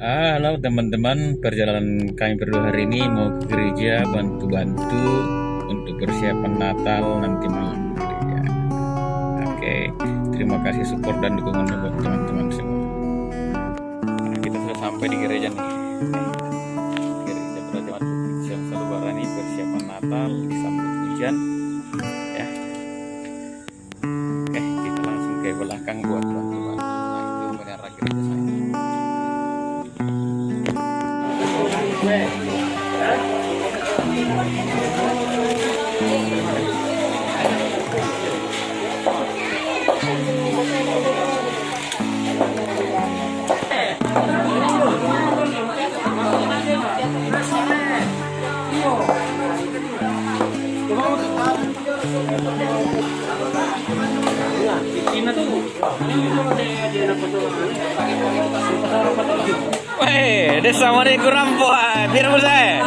Halo teman-teman, perjalanan kami berdua hari ini mau ke gereja bantu-bantu untuk persiapan Natal nanti malam di gereja. Oke, terima kasih support dan dukungannya buat teman-teman semua. Nah, kita sudah sampai di gereja nih. Gereja Berajaman Siang Salubarani ini persiapan Natal disambut hujan. Ya, oke kita langsung ke belakang buat bantu-bantu. Nah, itu bendera gereja saya. Weh, desa mana kurang puas, biar saya.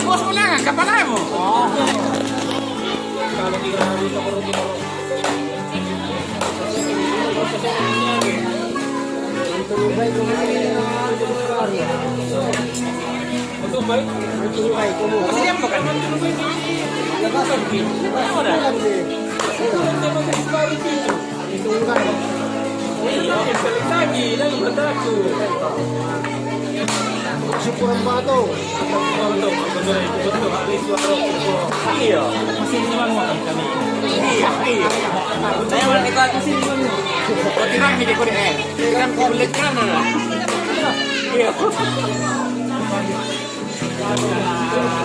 Bos ulangan, kapan kamu? Syukuran batu. Iya, masih lima makan kami. Iya. Saya mau kita kasih lima. Kira ini kode eh. Kira kulit kan ada. Iya.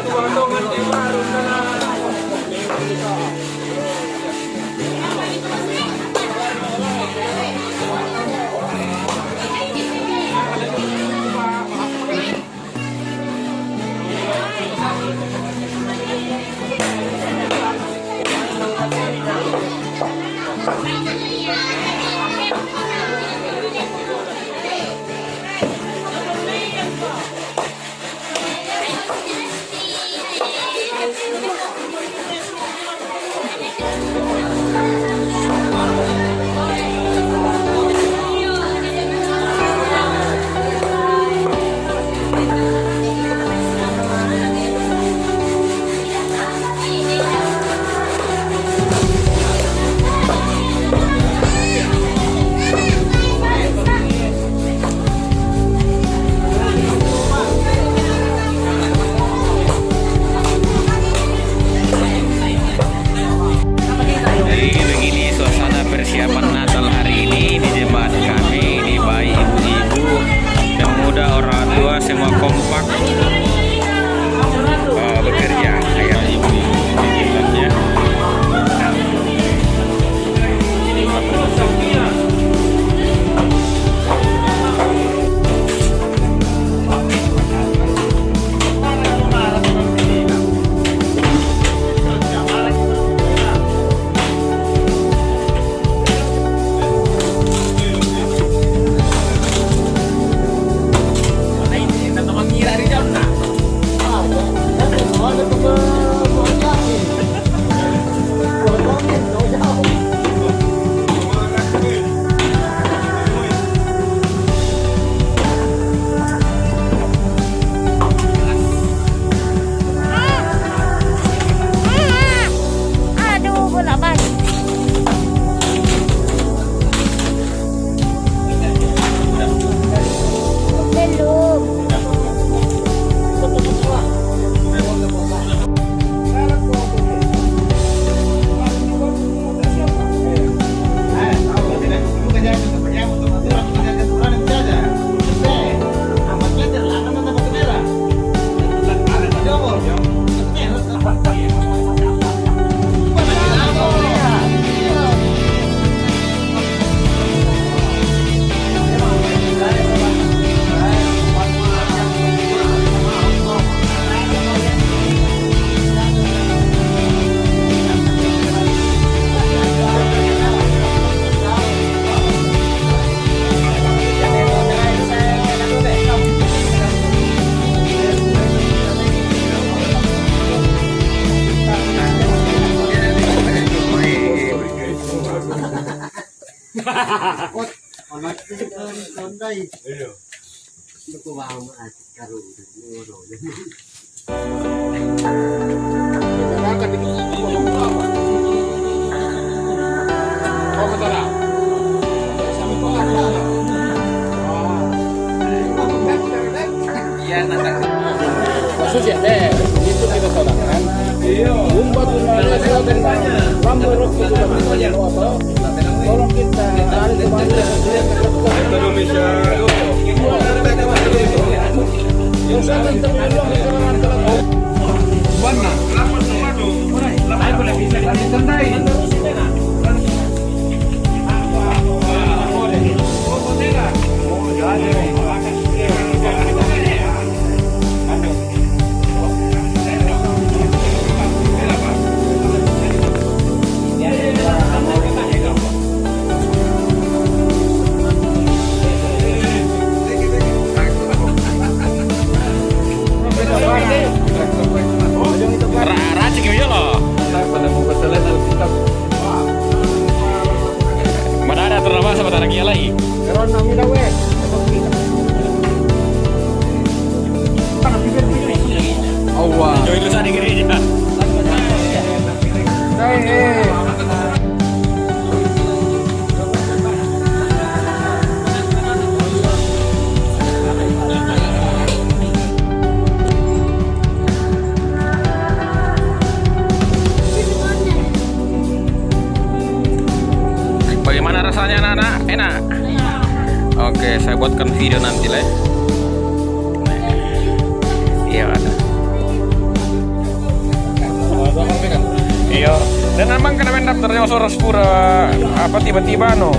Potongan baru sana. Maksud ya deh, itu kita sodakan. Umbat Indonesia dan Rambo Rock itu tolong kita cari kembali Indonesia. Warna, boleh bisa ditandai. Racik aja loh. Mana ada terlalu sebentar lagi lagi. Allah. Join lu di gereja. Bagaimana rasanya anak-anak? Enak? Oke, saya buatkan video nanti lah. Iya ada. Iya. Dan emang kena main daftarnya Sorosepura apa tiba-tiba no?